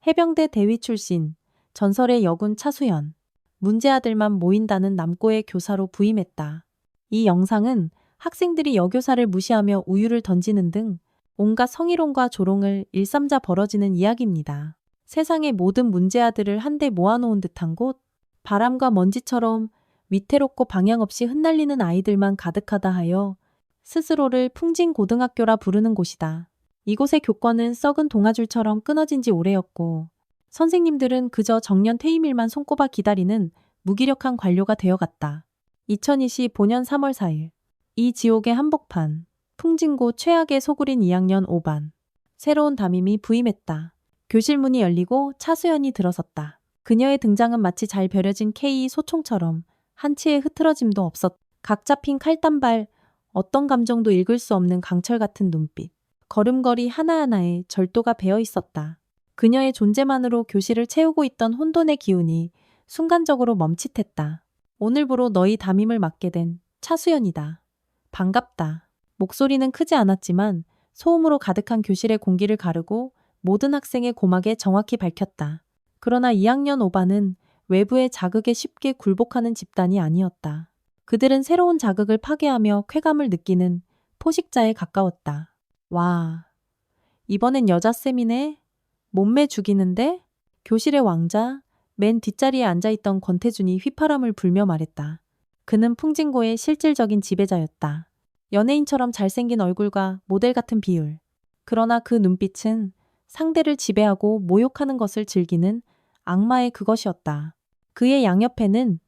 해병대 대위 출신, 전설의 여군 차수현. 문제아들만 모인다는 남고의 교사로 부임했다. 이 영상은 학생들이 여교사를 무시하며 우유를 던지는 등 온갖 성희롱과 조롱을 일삼자 벌어지는 이야기입니다. 세상의 모든 문제아들을 한데 모아놓은 듯한 곳, 바람과 먼지처럼 위태롭고 방향 없이 흩날리는 아이들만 가득하다 하여 스스로를 풍진고등학교라 부르는 곳이다. 이곳의 교권은 썩은 동아줄처럼 끊어진 지 오래였고 선생님들은 그저 정년 퇴임일만 손꼽아 기다리는 무기력한 관료가 되어갔다. 2025년 3월 4일 이 지옥의 한복판, 풍진고 최악의 소굴인 2학년 5반. 새로운 담임이 부임했다. 교실 문이 열리고 차수연이 들어섰다. 그녀의 등장은 마치 잘 벼려진 K 소총처럼 한치의 흐트러짐도 없었. 각 잡힌 칼단발, 어떤 감정도 읽을 수 없는 강철 같은 눈빛. 걸음걸이 하나하나에 절도가 배어 있었다. 그녀의 존재만으로 교실을 채우고 있던 혼돈의 기운이 순간적으로 멈칫했다. 오늘부로 너희 담임을 맡게 된 차수연이다. 반갑다. 목소리는 크지 않았지만 소음으로 가득한 교실의 공기를 가르고 모든 학생의 고막에 정확히 밝혔다. 그러나 2학년 5반은 외부의 자극에 쉽게 굴복하는 집단이 아니었다. 그들은 새로운 자극을 파괴하며 쾌감을 느끼는 포식자에 가까웠다. 와, 이번엔 여자쌤이네? 몸매 죽이는데? 교실의 왕자, 맨 뒷자리에 앉아있던 권태준이 휘파람을 불며 말했다. 그는 풍진고의 실질적인 지배자였다. 연예인처럼 잘생긴 얼굴과 모델 같은 비율. 그러나 그 눈빛은 상대를 지배하고 모욕하는 것을 즐기는 악마의 그것이었다. 그의 양옆에는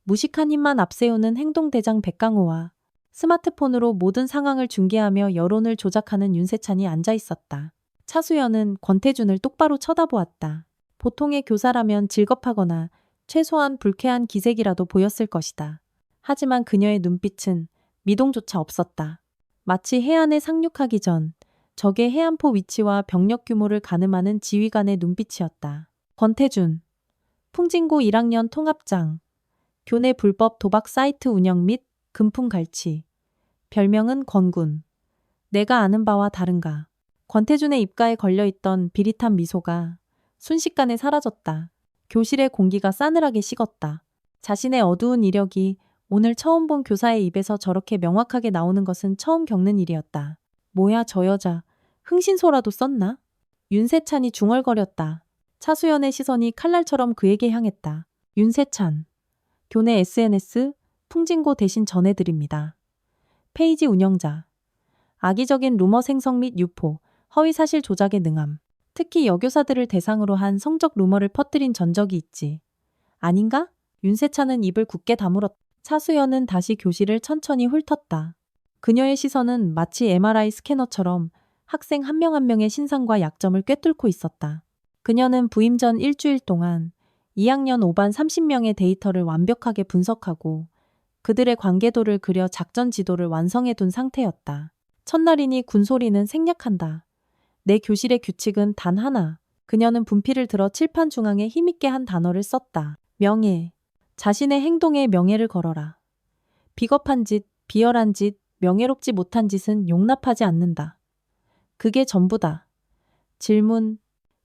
무식한 힘만 앞세우는 행동대장 백강호와 스마트폰으로 모든 상황을 중계하며 여론을 조작하는 윤세찬이 앉아 있었다. 차수연은 권태준을 똑바로 쳐다보았다. 보통의 교사라면 질겁하거나 최소한 불쾌한 기색이라도 보였을 것이다. 하지만 그녀의 눈빛은 미동조차 없었다. 마치 해안에 상륙하기 전 적의 해안포 위치와 병력 규모를 가늠하는 지휘관의 눈빛이었다. 권태준, 풍진고 1학년 통합장, 교내 불법 도박 사이트 운영 및 금품 갈취, 별명은 권군. 내가 아는 바와 다른가. 권태준의 입가에 걸려있던 비릿한 미소가 순식간에 사라졌다. 교실의 공기가 싸늘하게 식었다. 자신의 어두운 이력이 오늘 처음 본 교사의 입에서 저렇게 명확하게 나오는 것은 처음 겪는 일이었다. 뭐야 저 여자, 흥신소라도 썼나? 윤세찬이 중얼거렸다. 차수연의 시선이 칼날처럼 그에게 향했다. 윤세찬. 교내 SNS, 풍진고 대신 전해드립니다. 페이지 운영자. 악의적인 루머 생성 및 유포, 허위사실 조작에 능함. 특히 여교사들을 대상으로 한 성적 루머를 퍼뜨린 전적이 있지. 아닌가? 윤세찬은 입을 굳게 다물었다. 차수연은 다시 교실을 천천히 훑었다. 그녀의 시선은 마치 MRI 스캐너처럼 학생 한 명 한 명의 신상과 약점을 꿰뚫고 있었다. 그녀는 부임 전 일주일 동안 2학년 5반 30명의 데이터를 완벽하게 분석하고 그들의 관계도를 그려 작전 지도를 완성해둔 상태였다. 첫날이니 군소리는 생략한다. 내 교실의 규칙은 단 하나. 그녀는 분필을 들어 칠판 중앙에 힘있게 한 단어를 썼다. 명예. 자신의 행동에 명예를 걸어라. 비겁한 짓, 비열한 짓, 명예롭지 못한 짓은 용납하지 않는다. 그게 전부다. 질문.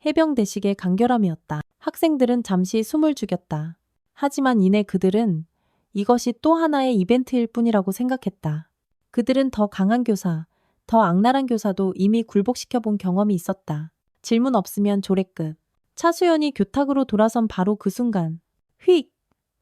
해병대식의 간결함이었다. 학생들은 잠시 숨을 죽였다. 하지만 이내 그들은 이것이 또 하나의 이벤트일 뿐이라고 생각했다. 그들은 더 강한 교사, 더 악랄한 교사도 이미 굴복시켜본 경험이 있었다. 질문 없으면 조례끝. 차수연이 교탁으로 돌아선 바로 그 순간 휙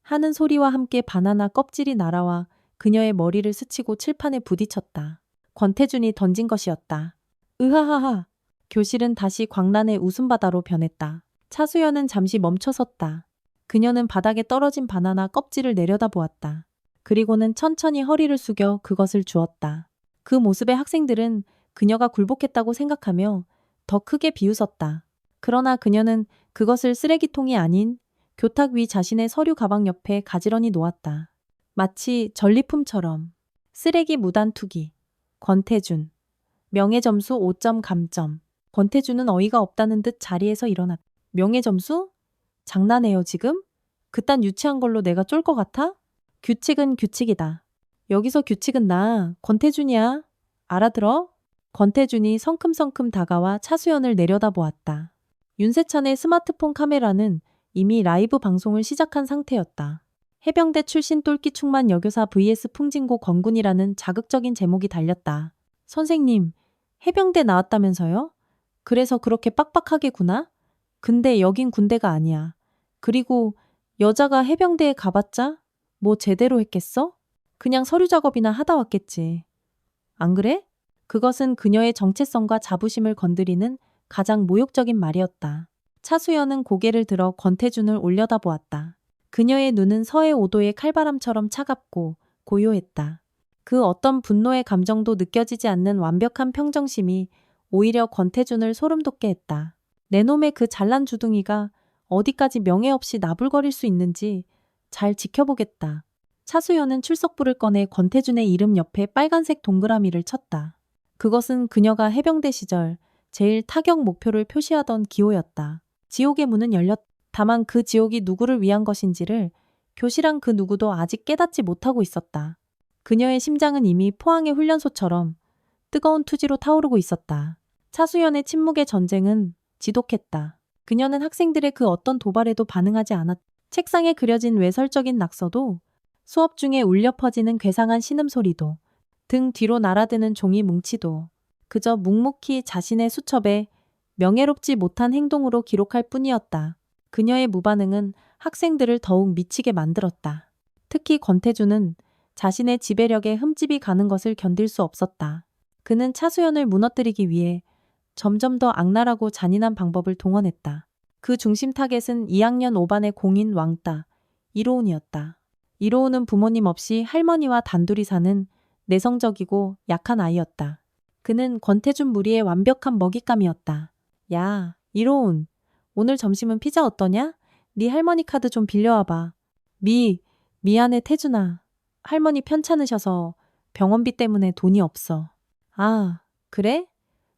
하는 소리와 함께 바나나 껍질이 날아와 그녀의 머리를 스치고 칠판에 부딪혔다. 권태준이 던진 것이었다. 으하하하. 교실은 다시 광란의 웃음바다로 변했다. 차수연은 잠시 멈춰섰다. 그녀는 바닥에 떨어진 바나나 껍질을 내려다보았다. 그리고는 천천히 허리를 숙여 그것을 주었다. 그 모습에 학생들은 그녀가 굴복했다고 생각하며 더 크게 비웃었다. 그러나 그녀는 그것을 쓰레기통이 아닌 교탁 위 자신의 서류 가방 옆에 가지런히 놓았다. 마치 전리품처럼. 쓰레기 무단 투기. 권태준. 명예점수 5점 감점. 권태준은 어이가 없다는 듯 자리에서 일어났다. 명예점수? 장난해요 지금? 그딴 유치한 걸로 내가 쫄 것 같아? 규칙은 규칙이다. 여기서 규칙은 나, 권태준이야. 알아들어? 권태준이 성큼성큼 다가와 차수연을 내려다보았다. 윤세찬의 스마트폰 카메라는 이미 라이브 방송을 시작한 상태였다. 해병대 출신 똘끼 충만 여교사 vs 풍진고 권군이라는 자극적인 제목이 달렸다. 선생님, 해병대 나왔다면서요? 그래서 그렇게 빡빡하게구나? 근데 여긴 군대가 아니야. 그리고 여자가 해병대에 가봤자? 뭐 제대로 했겠어? 그냥 서류 작업이나 하다 왔겠지. 안 그래? 그것은 그녀의 정체성과 자부심을 건드리는 가장 모욕적인 말이었다. 차수연은 고개를 들어 권태준을 올려다보았다. 그녀의 눈은 서해 5도의 칼바람처럼 차갑고 고요했다. 그 어떤 분노의 감정도 느껴지지 않는 완벽한 평정심이 오히려 권태준을 소름돋게 했다. 내 놈의 그 잘난 주둥이가 어디까지 명예 없이 나불거릴 수 있는지 잘 지켜보겠다. 차수연은 출석부를 꺼내 권태준의 이름 옆에 빨간색 동그라미를 쳤다. 그것은 그녀가 해병대 시절 제일 타격 목표를 표시하던 기호였다. 지옥의 문은 열렸다. 다만 그 지옥이 누구를 위한 것인지를 교실한 그 누구도 아직 깨닫지 못하고 있었다. 그녀의 심장은 이미 포항의 훈련소처럼 뜨거운 투지로 타오르고 있었다. 차수연의 침묵의 전쟁은 지독했다. 그녀는 학생들의 그 어떤 도발에도 반응하지 않았다. 책상에 그려진 외설적인 낙서도, 수업 중에 울려 퍼지는 괴상한 신음소리도, 등 뒤로 날아드는 종이 뭉치도 그저 묵묵히 자신의 수첩에 명예롭지 못한 행동으로 기록할 뿐이었다. 그녀의 무반응은 학생들을 더욱 미치게 만들었다. 특히 권태준은 자신의 지배력에 흠집이 가는 것을 견딜 수 없었다. 그는 차수연을 무너뜨리기 위해 점점 더 악랄하고 잔인한 방법을 동원했다. 그 중심 타겟은 2학년 5반의 공인 왕따, 이로운이었다. 이로운은 부모님 없이 할머니와 단둘이 사는 내성적이고 약한 아이였다. 그는 권태준 무리의 완벽한 먹잇감이었다. 야, 이로운. 오늘 점심은 피자 어떠냐? 네 할머니 카드 좀 빌려와봐. 미안해 태준아. 할머니 편찮으셔서 병원비 때문에 돈이 없어. 아, 그래?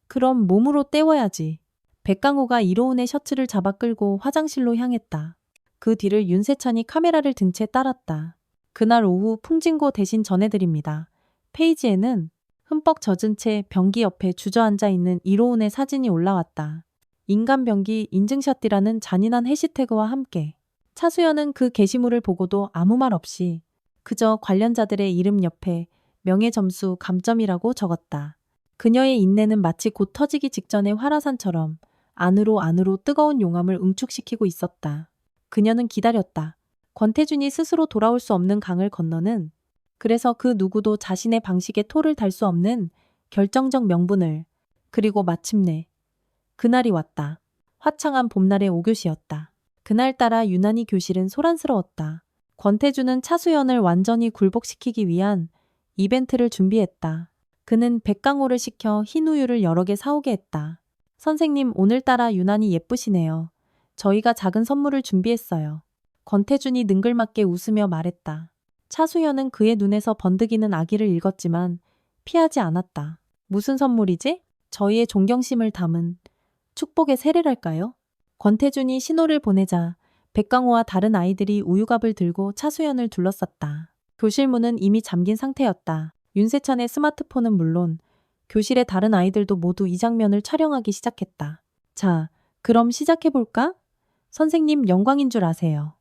그럼 몸으로 때워야지. 백강호가 이로운의 셔츠를 잡아 끌고 화장실로 향했다. 그 뒤를 윤세찬이 카메라를 든 채 따랐다. 그날 오후 풍진고 대신 전해드립니다. 페이지에는 흠뻑 젖은 채 변기 옆에 주저앉아 있는 이로운의 사진이 올라왔다. 인간 변기 인증샷이라는 잔인한 해시태그와 함께. 차수연은 그 게시물을 보고도 아무 말 없이 그저 관련자들의 이름 옆에 명예점수 감점이라고 적었다. 그녀의 인내는 마치 곧 터지기 직전의 활화산처럼 안으로 뜨거운 용암을 응축시키고 있었다. 그녀는 기다렸다. 권태준이 스스로 돌아올 수 없는 강을 건너는, 그래서 그 누구도 자신의 방식에 토를 달 수 없는 결정적 명분을. 그리고 마침내 그날이 왔다. 화창한 봄날의 5교시였다. 그날따라 유난히 교실은 소란스러웠다. 권태준은 차수연을 완전히 굴복시키기 위한 이벤트를 준비했다. 그는 백강호를 시켜 흰 우유를 여러 개 사오게 했다. 선생님, 오늘따라 유난히 예쁘시네요. 저희가 작은 선물을 준비했어요. 권태준이 능글맞게 웃으며 말했다. 차수연은 그의 눈에서 번득이는 악의를 읽었지만 피하지 않았다. 무슨 선물이지? 저희의 존경심을 담은 축복의 세례랄까요? 권태준이 신호를 보내자 백강호와 다른 아이들이 우유갑을 들고 차수연을 둘러쌌다. 교실 문은 이미 잠긴 상태였다. 윤세찬의 스마트폰은 물론 교실의 다른 아이들도 모두 이 장면을 촬영하기 시작했다. 자, 그럼 시작해볼까? 선생님, 영광인 줄 아세요.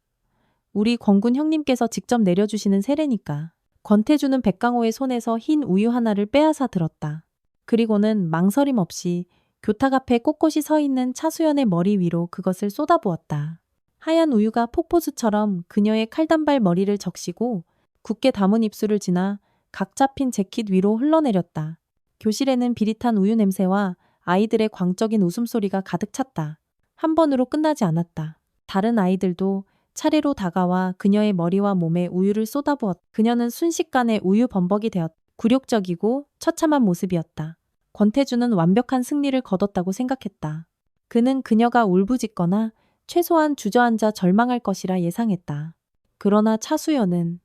우리 권군 형님께서 직접 내려주시는 세례니까. 권태준은 백강호의 손에서 흰 우유 하나를 빼앗아 들었다. 그리고는 망설임 없이 교탁 앞에 꼿꼿이 서 있는 차수연의 머리 위로 그것을 쏟아부었다. 하얀 우유가 폭포수처럼 그녀의 칼단발 머리를 적시고 굳게 담은 입술을 지나 각 잡힌 재킷 위로 흘러내렸다. 교실에는 비릿한 우유 냄새와 아이들의 광적인 웃음소리가 가득 찼다. 한 번으로 끝나지 않았다. 다른 아이들도 차례로 다가와 그녀의 머리와 몸에 우유를 쏟아부었다. 그녀는 순식간에 우유 범벅이 되었다. 굴욕적이고 처참한 모습이었다. 권태준은 완벽한 승리를 거뒀다고 생각했다. 그는 그녀가 울부짖거나 최소한 주저앉아 절망할 것이라 예상했다. 그러나 차수연은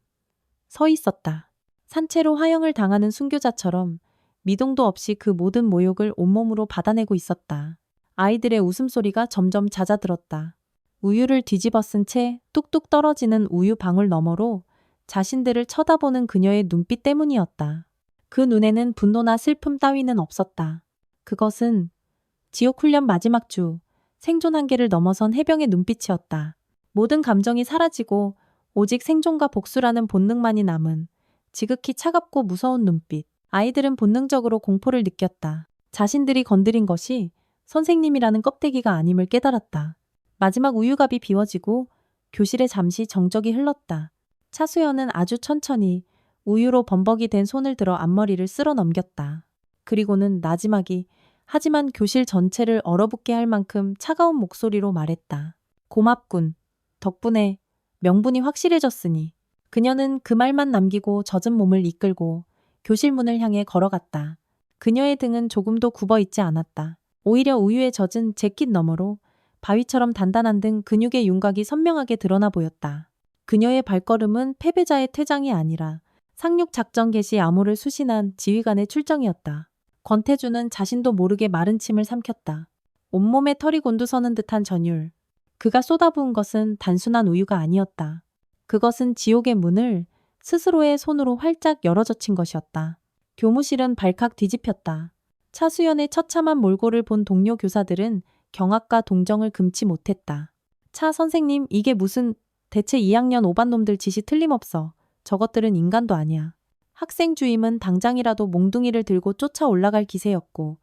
서 있었다. 산채로 화형을 당하는 순교자처럼 미동도 없이 그 모든 모욕을 온몸으로 받아내고 있었다. 아이들의 웃음소리가 점점 잦아들었다. 우유를 뒤집어 쓴 채 뚝뚝 떨어지는 우유 방울 너머로 자신들을 쳐다보는 그녀의 눈빛 때문이었다. 그 눈에는 분노나 슬픔 따위는 없었다. 그것은 지옥훈련 마지막 주, 생존 한계를 넘어선 해병의 눈빛이었다. 모든 감정이 사라지고 오직 생존과 복수라는 본능만이 남은 지극히 차갑고 무서운 눈빛. 아이들은 본능적으로 공포를 느꼈다. 자신들이 건드린 것이 선생님이라는 껍데기가 아님을 깨달았다. 마지막 우유갑이 비워지고 교실에 잠시 정적이 흘렀다. 차수연은 아주 천천히 우유로 범벅이 된 손을 들어 앞머리를 쓸어 넘겼다. 그리고는 나지막이 하지만 교실 전체를 얼어붙게 할 만큼 차가운 목소리로 말했다. 고맙군. 덕분에 명분이 확실해졌으니. 그녀는 그 말만 남기고 젖은 몸을 이끌고 교실 문을 향해 걸어갔다. 그녀의 등은 조금도 굽어있지 않았다. 오히려 우유에 젖은 재킷 너머로 바위처럼 단단한 등 근육의 윤곽이 선명하게 드러나 보였다. 그녀의 발걸음은 패배자의 퇴장이 아니라 상륙 작전 개시 암호를 수신한 지휘관의 출정이었다. 권태주는 자신도 모르게 마른 침을 삼켰다. 온몸에 털이 곤두서는 듯한 전율. 그가 쏟아부은 것은 단순한 우유가 아니었다. 그것은 지옥의 문을 스스로의 손으로 활짝 열어젖힌 것이었다. 교무실은 발칵 뒤집혔다. 차수연의 처참한 몰골을 본 동료 교사들은 경악과 동정을 금치 못했다. 차 선생님, 이게 무슨 대체 2학년 5반 놈들 짓이 틀림없어. 저것들은 인간도 아니야. 학생 주임은 당장이라도 몽둥이를 들고 쫓아 올라갈 기세였고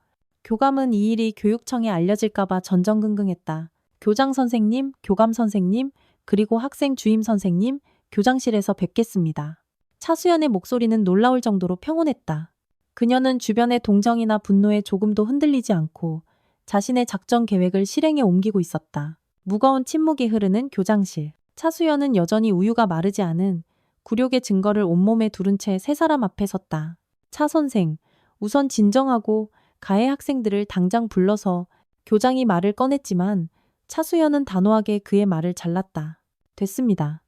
교감은 이 일이 교육청에 알려질까봐 전전긍긍했다. 교장 선생님, 교감 선생님, 그리고 학생 주임 선생님, 교장실에서 뵙겠습니다. 차수연의 목소리는 놀라울 정도로 평온했다. 그녀는 주변의 동정이나 분노에 조금도 흔들리지 않고 자신의 작전 계획을 실행에 옮기고 있었다. 무거운 침묵이 흐르는 교장실. 차수연은 여전히 우유가 마르지 않은 굴욕의 증거를 온몸에 두른 채 세 사람 앞에 섰다. 차 선생, 우선 진정하고 가해 학생들을 당장 불러서. 교장이 말을 꺼냈지만 차수연은 단호하게 그의 말을 잘랐다. 됐습니다.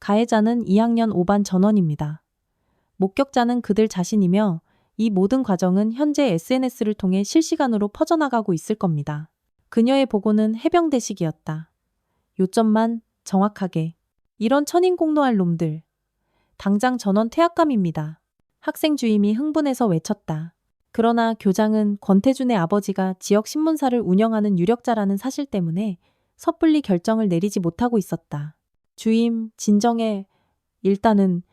가해자는 2학년 5반 전원입니다. 목격자는 그들 자신이며 이 모든 과정은 현재 SNS를 통해 실시간으로 퍼져나가고 있을 겁니다. 그녀의 보고는 해병대식이었다. 요점만 정확하게. 이런 천인공노할 놈들. 당장 전원 퇴학감입니다. 학생 주임이 흥분해서 외쳤다. 그러나 교장은 권태준의 아버지가 지역 신문사를 운영하는 유력자라는 사실 때문에 섣불리 결정을 내리지 못하고 있었다. 주임, 진정해. 일단은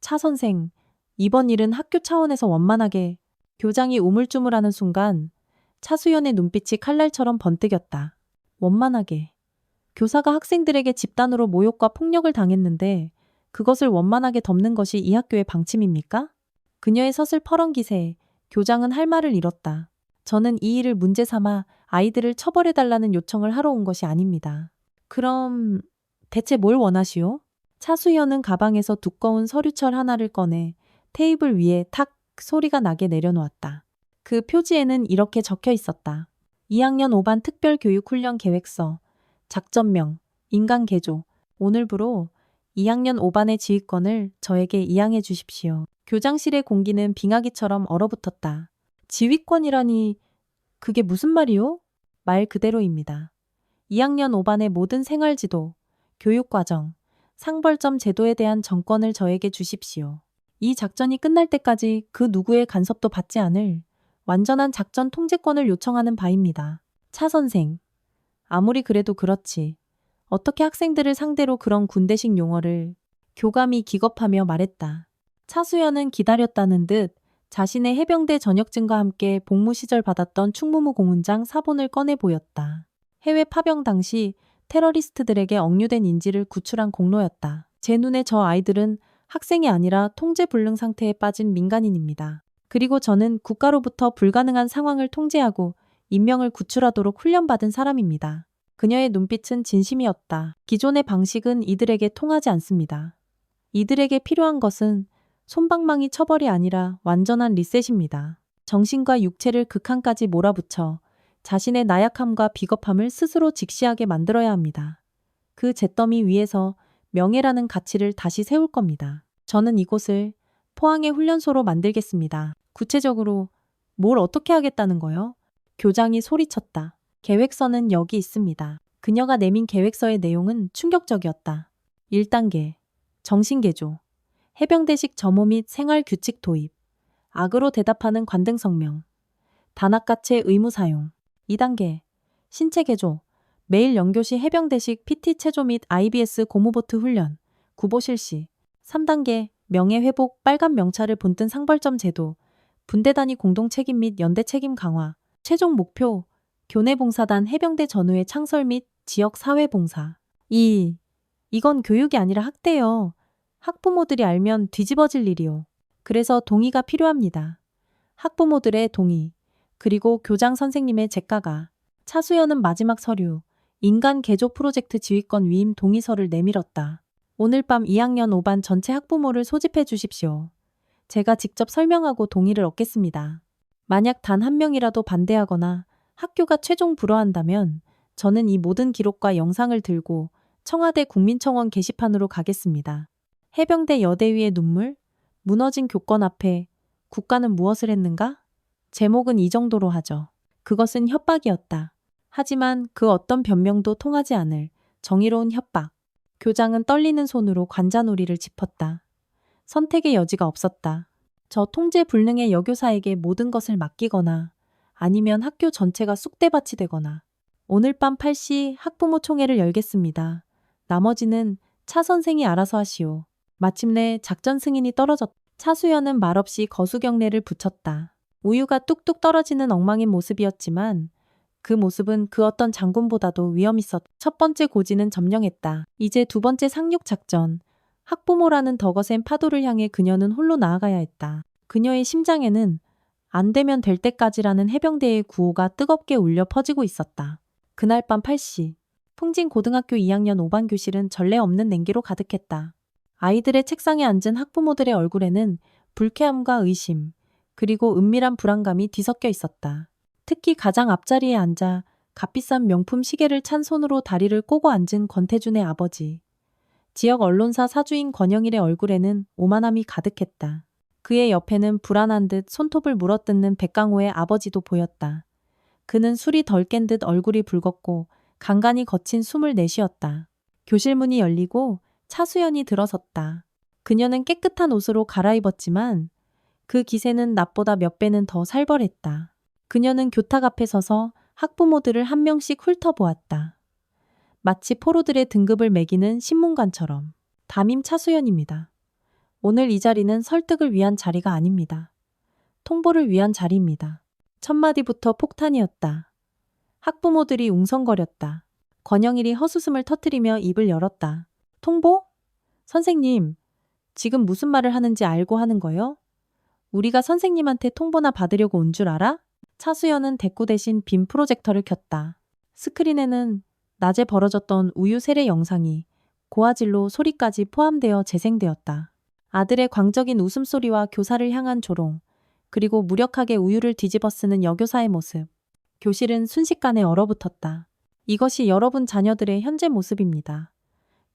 차 선생, 이번 일은 학교 차원에서 원만하게. 교장이 우물쭈물하는 순간 차수연의 눈빛이 칼날처럼 번뜩였다. 원만하게. 교사가 학생들에게 집단으로 모욕과 폭력을 당했는데 그것을 원만하게 덮는 것이 이 학교의 방침입니까? 그녀의 서슬퍼런 기세에 교장은 할 말을 잃었다. 저는 이 일을 문제 삼아 아이들을 처벌해달라는 요청을 하러 온 것이 아닙니다. 그럼 대체 뭘 원하시오? 차수연은 가방에서 두꺼운 서류철 하나를 꺼내 테이블 위에 탁 소리가 나게 내려놓았다. 그 표지에는 이렇게 적혀 있었다. 2학년 5반 특별교육훈련 계획서, 작전명, 인간개조. 오늘부로 2학년 5반의 지휘권을 저에게 이양해 주십시오. 교장실의 공기는 빙하기처럼 얼어붙었다. 지휘권이라니 그게 무슨 말이오? 말 그대로입니다. 2학년 5반의 모든 생활지도, 교육과정, 상벌점 제도에 대한 정권을 저에게 주십시오. 이 작전이 끝날 때까지 그 누구의 간섭도 받지 않을 완전한 작전 통제권을 요청하는 바입니다. 차 선생, 아무리 그래도 그렇지. 어떻게 학생들을 상대로 그런 군대식 용어를. 교감이 기겁하며 말했다. 차수연은 기다렸다는 듯 자신의 해병대 전역증과 함께 복무 시절 받았던 충무무 공훈장 사본을 꺼내 보였다. 해외 파병 당시 테러리스트들에게 억류된 인지를 구출한 공로였다. 제 눈에 저 아이들은 학생이 아니라 통제불능 상태에 빠진 민간인입니다. 그리고 저는 국가로부터 불가능한 상황을 통제하고 인명을 구출하도록 훈련받은 사람입니다. 그녀의 눈빛은 진심이었다. 기존의 방식은 이들에게 통하지 않습니다. 이들에게 필요한 것은 솜방망이 처벌이 아니라 완전한 리셋입니다. 정신과 육체를 극한까지 몰아붙여 자신의 나약함과 비겁함을 스스로 직시하게 만들어야 합니다. 그 잿더미 위에서 명예라는 가치를 다시 세울 겁니다. 저는 이곳을 포항의 훈련소로 만들겠습니다. 구체적으로 뭘 어떻게 하겠다는 거요? 교장이 소리쳤다. 계획서는 여기 있습니다. 그녀가 내민 계획서의 내용은 충격적이었다. 1단계, 정신개조, 해병대식 점호 및 생활규칙 도입, 악으로 대답하는 관등 성명, 단학가채 의무 사용. 2단계, 신체개조, 매일 영교시 해병대식 PT 체조 및 IBS 고무보트 훈련, 구보 실시, 3단계 명예회복 빨간 명찰을 본뜬 상벌점 제도, 분대 단위 공동 책임 및 연대 책임 강화, 최종 목표, 교내봉사단 해병대 전후의 창설 및 지역 사회봉사. 이건 교육이 아니라 학대요. 학부모들이 알면 뒤집어질 일이요. 그래서 동의가 필요합니다. 학부모들의 동의, 그리고 교장 선생님의 재가가. 차수연은 마지막 서류, 인간 개조 프로젝트 지휘권 위임 동의서를 내밀었다. 오늘 밤 2학년 5반 전체 학부모를 소집해 주십시오. 제가 직접 설명하고 동의를 얻겠습니다. 만약 단 한 명이라도 반대하거나 학교가 최종 불허한다면 저는 이 모든 기록과 영상을 들고 청와대 국민청원 게시판으로 가겠습니다. 해병대 여대위의 눈물? 무너진 교권 앞에 국가는 무엇을 했는가? 제목은 이 정도로 하죠. 그것은 협박이었다. 하지만 그 어떤 변명도 통하지 않을 정의로운 협박. 교장은 떨리는 손으로 관자놀이를 짚었다. 선택의 여지가 없었다. 저 통제 불능의 여교사에게 모든 것을 맡기거나 아니면 학교 전체가 쑥대밭이 되거나. 오늘 밤 8시 학부모 총회를 열겠습니다. 나머지는 차 선생이 알아서 하시오. 마침내 작전 승인이 떨어졌다. 차수연은 말없이 거수경례를 붙였다. 우유가 뚝뚝 떨어지는 엉망인 모습이었지만 그 모습은 그 어떤 장군보다도 위험 있었다. 첫 번째 고지는 점령했다. 이제 두 번째 상륙 작전. 학부모라는 더 거센 파도를 향해 그녀는 홀로 나아가야 했다. 그녀의 심장에는 안 되면 될 때까지라는 해병대의 구호가 뜨겁게 울려 퍼지고 있었다. 그날 밤 8시. 풍진고등학교 2학년 5반 교실은 전례 없는 냉기로 가득했다. 아이들의 책상에 앉은 학부모들의 얼굴에는 불쾌함과 의심, 그리고 은밀한 불안감이 뒤섞여 있었다. 특히 가장 앞자리에 앉아 값비싼 명품 시계를 찬 손으로 다리를 꼬고 앉은 권태준의 아버지. 지역 언론사 사주인 권영일의 얼굴에는 오만함이 가득했다. 그의 옆에는 불안한 듯 손톱을 물어뜯는 백강호의 아버지도 보였다. 그는 술이 덜 깬 듯 얼굴이 붉었고 간간히 거친 숨을 내쉬었다. 교실 문이 열리고 차수연이 들어섰다. 그녀는 깨끗한 옷으로 갈아입었지만 그 기세는 낮보다 몇 배는 더 살벌했다. 그녀는 교탁 앞에 서서 학부모들을 한 명씩 훑어보았다. 마치 포로들의 등급을 매기는 신문관처럼. 담임 차수연입니다. 오늘 이 자리는 설득을 위한 자리가 아닙니다. 통보를 위한 자리입니다. 첫 마디부터 폭탄이었다. 학부모들이 웅성거렸다. 권영일이 헛웃음을 터뜨리며 입을 열었다. 통보? 선생님, 지금 무슨 말을 하는지 알고 하는 거요? 우리가 선생님한테 통보나 받으려고 온 줄 알아? 차수연은 대꾸 대신 빔 프로젝터를 켰다. 스크린에는 낮에 벌어졌던 우유 세례 영상이 고화질로 소리까지 포함되어 재생되었다. 아들의 광적인 웃음소리와 교사를 향한 조롱, 그리고 무력하게 우유를 뒤집어 쓰는 여교사의 모습. 교실은 순식간에 얼어붙었다. 이것이 여러분 자녀들의 현재 모습입니다.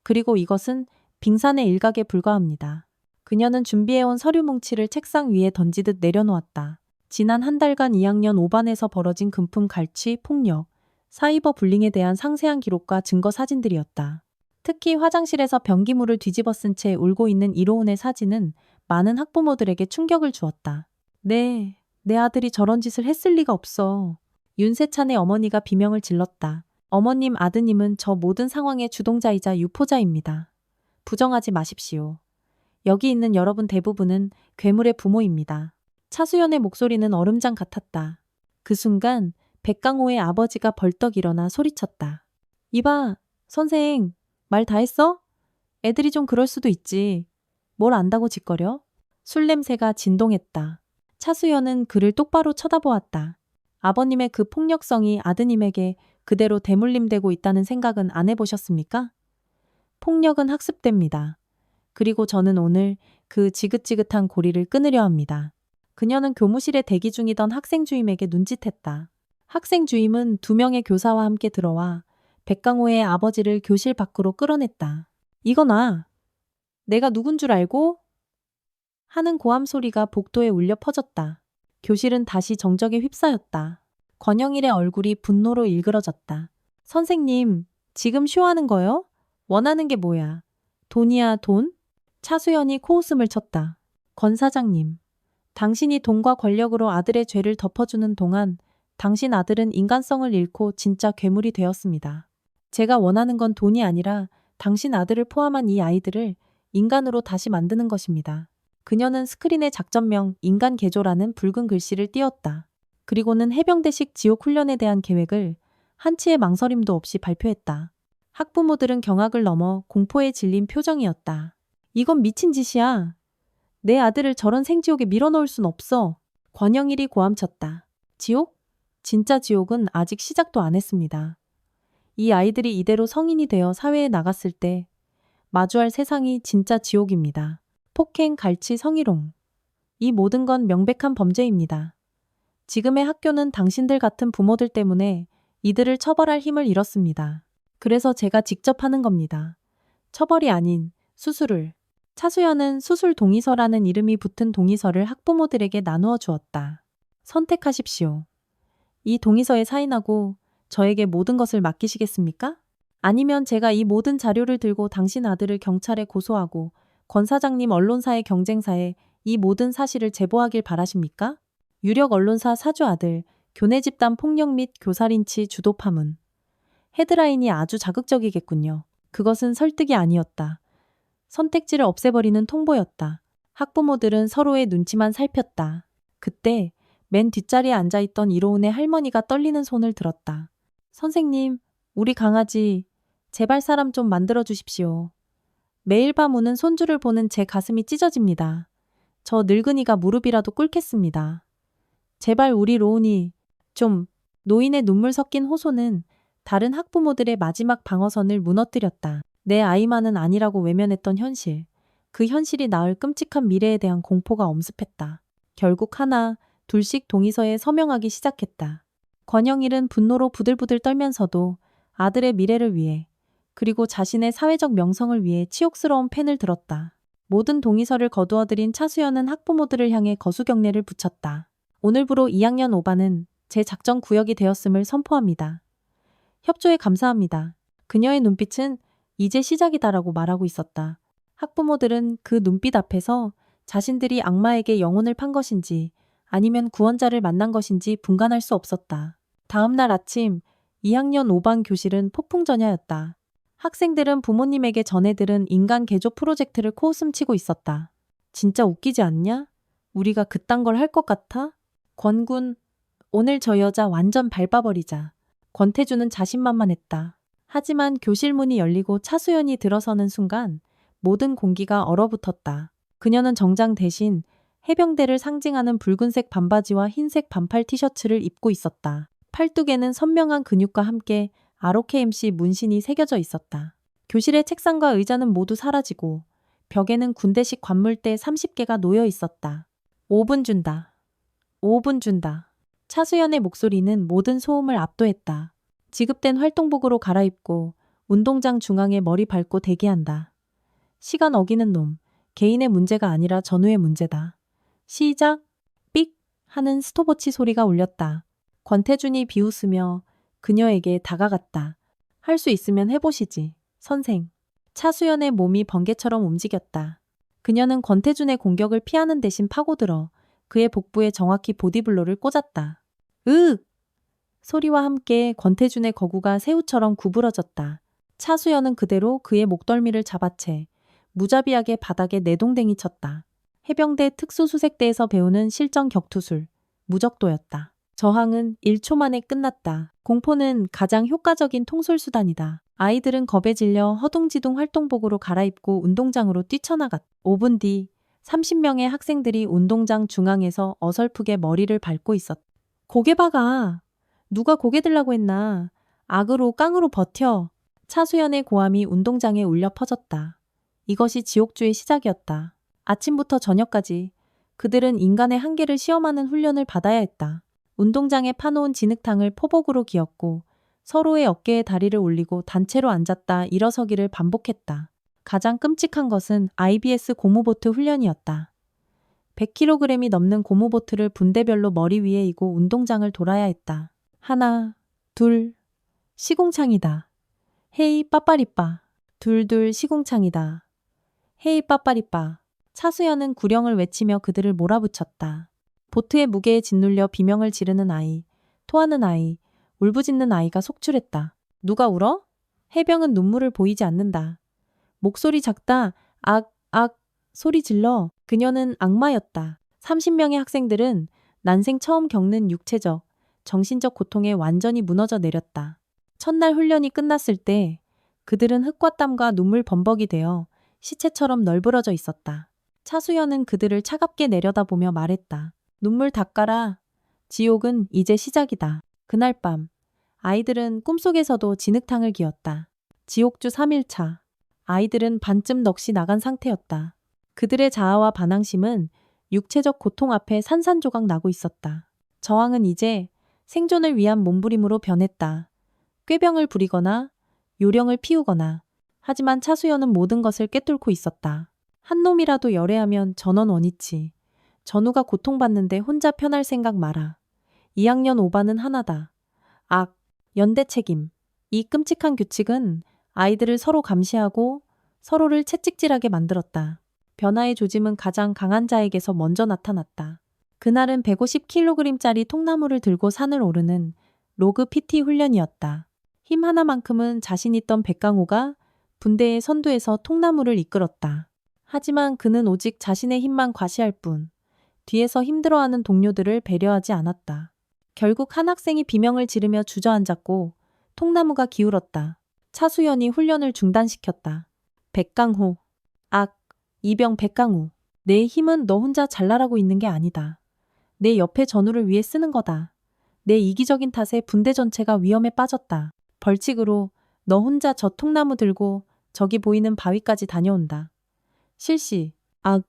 그리고 이것은 빙산의 일각에 불과합니다. 그녀는 준비해온 서류 뭉치를 책상 위에 던지듯 내려놓았다. 지난 한 달간 2학년 5반에서 벌어진 금품 갈취, 폭력, 사이버 불링에 대한 상세한 기록과 증거 사진들이었다. 특히 화장실에서 변기물을 뒤집어 쓴 채 울고 있는 이로운의 사진은 많은 학부모들에게 충격을 주었다. 네, 내 아들이 저런 짓을 했을 리가 없어. 윤세찬의 어머니가 비명을 질렀다. 어머님, 아드님은 저 모든 상황의 주동자이자 유포자입니다. 부정하지 마십시오. 여기 있는 여러분 대부분은 괴물의 부모입니다. 차수연의 목소리는 얼음장 같았다. 그 순간 백강호의 아버지가 벌떡 일어나 소리쳤다. 이봐, 선생, 말 다 했어? 애들이 좀 그럴 수도 있지. 뭘 안다고 짓거려? 술 냄새가 진동했다. 차수연은 그를 똑바로 쳐다보았다. 아버님의 그 폭력성이 아드님에게 그대로 대물림되고 있다는 생각은 안 해보셨습니까? 폭력은 학습됩니다. 그리고 저는 오늘 그 지긋지긋한 고리를 끊으려 합니다. 그녀는 교무실에 대기 중이던 학생 주임에게 눈짓했다. 학생 주임은 2명의 교사와 함께 들어와 백강호의 아버지를 교실 밖으로 끌어냈다. 이거나 내가 누군 줄 알고? 하는 고함 소리가 복도에 울려 퍼졌다. 교실은 다시 정적에 휩싸였다. 권영일의 얼굴이 분노로 일그러졌다. 선생님, 지금 쇼하는 거요? 원하는 게 뭐야? 돈이야, 돈? 차수연이 코웃음을 쳤다. 권 사장님, 당신이 돈과 권력으로 아들의 죄를 덮어주는 동안 당신 아들은 인간성을 잃고 진짜 괴물이 되었습니다. 제가 원하는 건 돈이 아니라 당신 아들을 포함한 이 아이들을 인간으로 다시 만드는 것입니다. 그녀는 스크린에 작전명 인간 개조라는 붉은 글씨를 띄웠다. 그리고는 해병대식 지옥 훈련에 대한 계획을 한치의 망설임도 없이 발표했다. 학부모들은 경악을 넘어 공포에 질린 표정이었다. 이건 미친 짓이야. 내 아들을 저런 생지옥에 밀어넣을 순 없어. 권영일이 고함쳤다. 지옥? 진짜 지옥은 아직 시작도 안 했습니다. 이 아이들이 이대로 성인이 되어 사회에 나갔을 때 마주할 세상이 진짜 지옥입니다. 폭행, 갈취, 성희롱. 이 모든 건 명백한 범죄입니다. 지금의 학교는 당신들 같은 부모들 때문에 이들을 처벌할 힘을 잃었습니다. 그래서 제가 직접 하는 겁니다. 처벌이 아닌 수술을. 차수연은 수술 동의서라는 이름이 붙은 동의서를 학부모들에게 나누어 주었다. 선택하십시오. 이 동의서에 사인하고 저에게 모든 것을 맡기시겠습니까? 아니면 제가 이 모든 자료를 들고 당신 아들을 경찰에 고소하고 권 사장님 언론사의 경쟁사에 이 모든 사실을 제보하길 바라십니까? 유력 언론사 사주 아들, 교내 집단 폭력 및 교사린치 주도 파문. 헤드라인이 아주 자극적이겠군요. 그것은 설득이 아니었다. 선택지를 없애버리는 통보였다. 학부모들은 서로의 눈치만 살폈다. 그때 맨 뒷자리에 앉아있던 이로운의 할머니가 떨리는 손을 들었다. 선생님, 우리 강아지, 제발 사람 좀 만들어 주십시오. 매일 밤 우는 손주를 보는 제 가슴이 찢어집니다. 저 늙은이가 무릎이라도 꿇겠습니다. 제발 우리 로운이 좀. 노인의 눈물 섞인 호소는 다른 학부모들의 마지막 방어선을 무너뜨렸다. 내 아이만은 아니라고 외면했던 현실. 그 현실이 낳을 끔찍한 미래에 대한 공포가 엄습했다. 결국 하나, 둘씩 동의서에 서명하기 시작했다. 권영일은 분노로 부들부들 떨면서도 아들의 미래를 위해 그리고 자신의 사회적 명성을 위해 치욕스러운 펜을 들었다. 모든 동의서를 거두어들인 차수연은 학부모들을 향해 거수경례를 붙였다. 오늘부로 2학년 5반은 제 작전 구역이 되었음을 선포합니다. 협조에 감사합니다. 그녀의 눈빛은 이제 시작이다라고 말하고 있었다. 학부모들은 그 눈빛 앞에서 자신들이 악마에게 영혼을 판 것인지 아니면 구원자를 만난 것인지 분간할 수 없었다. 다음 날 아침 2학년 5반 교실은 폭풍전야였다. 학생들은 부모님에게 전해들은 인간 개조 프로젝트를 코웃음치고 있었다. 진짜 웃기지 않냐? 우리가 그딴 걸 할 것 같아? 권군, 오늘 저 여자 완전 밟아버리자. 권태주는 자신만만했다. 하지만 교실 문이 열리고 차수연이 들어서는 순간 모든 공기가 얼어붙었다. 그녀는 정장 대신 해병대를 상징하는 붉은색 반바지와 흰색 반팔 티셔츠를 입고 있었다. 팔뚝에는 선명한 근육과 함께 ROKMC 문신이 새겨져 있었다. 교실의 책상과 의자는 모두 사라지고 벽에는 군대식 관물대 30개가 놓여 있었다. 5분 준다. 5분 준다. 차수연의 목소리는 모든 소음을 압도했다. 지급된 활동복으로 갈아입고 운동장 중앙에 머리 밟고 대기한다. 시간 어기는 놈. 개인의 문제가 아니라 전우의 문제다. 시작! 삑! 하는 스톱워치 소리가 울렸다. 권태준이 비웃으며 그녀에게 다가갔다. 할 수 있으면 해보시지, 선생. 차수연의 몸이 번개처럼 움직였다. 그녀는 권태준의 공격을 피하는 대신 파고들어 그의 복부에 정확히 보디블로를 꽂았다. 으윽! 소리와 함께 권태준의 거구가 새우처럼 구부러졌다. 차수연은 그대로 그의 목덜미를 잡아채 무자비하게 바닥에 내동댕이 쳤다. 해병대 특수수색대에서 배우는 실전 격투술, 무적도였다. 저항은 1초 만에 끝났다. 공포는 가장 효과적인 통솔수단이다. 아이들은 겁에 질려 허둥지둥 활동복으로 갈아입고 운동장으로 뛰쳐나갔다. 5분 뒤 30명의 학생들이 운동장 중앙에서 어설프게 머리를 밟고 있었다. 고개 박아. 누가 고개 들라고 했나. 악으로 깡으로 버텨. 차수연의 고함이 운동장에 울려 퍼졌다. 이것이 지옥주의 시작이었다. 아침부터 저녁까지 그들은 인간의 한계를 시험하는 훈련을 받아야 했다. 운동장에 파놓은 진흙탕을 포복으로 기었고 서로의 어깨에 다리를 올리고 단체로 앉았다 일어서기를 반복했다. 가장 끔찍한 것은 IBS 고무보트 훈련이었다. 100kg이 넘는 고무보트를 분대별로 머리 위에 이고 운동장을 돌아야 했다. 하나, 둘, 시궁창이다. 헤이 빠빠리빠. 둘둘 시궁창이다. 헤이 빠빠리빠. 차수연은 구령을 외치며 그들을 몰아붙였다. 보트의 무게에 짓눌려 비명을 지르는 아이, 토하는 아이, 울부짖는 아이가 속출했다. 누가 울어? 해병은 눈물을 보이지 않는다. 목소리 작다. 악, 악, 소리 질러. 그녀는 악마였다. 30명의 학생들은 난생 처음 겪는 육체적, 정신적 고통에 완전히 무너져 내렸다. 첫날 훈련이 끝났을 때 그들은 흙과 땀과 눈물 범벅이 되어 시체처럼 널브러져 있었다. 차수연은 그들을 차갑게 내려다보며 말했다. 눈물 닦아라. 지옥은 이제 시작이다. 그날 밤 아이들은 꿈속에서도 진흙탕을 기었다. 지옥주 3일차. 아이들은 반쯤 넋이 나간 상태였다. 그들의 자아와 반항심은 육체적 고통 앞에 산산조각 나고 있었다. 저항은 이제 생존을 위한 몸부림으로 변했다. 꾀병을 부리거나 요령을 피우거나. 하지만 차수연은 모든 것을 꿰뚫고 있었다. 한 놈이라도 열애하면 전원 원위치. 전우가 고통받는데 혼자 편할 생각 마라. 2학년 5반은 하나다. 악, 연대 책임. 이 끔찍한 규칙은 아이들을 서로 감시하고 서로를 채찍질하게 만들었다. 변화의 조짐은 가장 강한 자에게서 먼저 나타났다. 그날은 150kg짜리 통나무를 들고 산을 오르는 로그 PT 훈련이었다. 힘 하나만큼은 자신 있던 백강호가 분대의 선두에서 통나무를 이끌었다. 하지만 그는 오직 자신의 힘만 과시할 뿐 뒤에서 힘들어하는 동료들을 배려하지 않았다. 결국 한 학생이 비명을 지르며 주저앉았고 통나무가 기울었다. 차수연이 훈련을 중단시켰다. 백강호. 악. 이병 백강호. 내 힘은 너 혼자 잘나라고 있는 게 아니다. 내 옆에 전우를 위해 쓰는 거다. 내 이기적인 탓에 분대 전체가 위험에 빠졌다. 벌칙으로 너 혼자 저 통나무 들고 저기 보이는 바위까지 다녀온다. 실시. 악.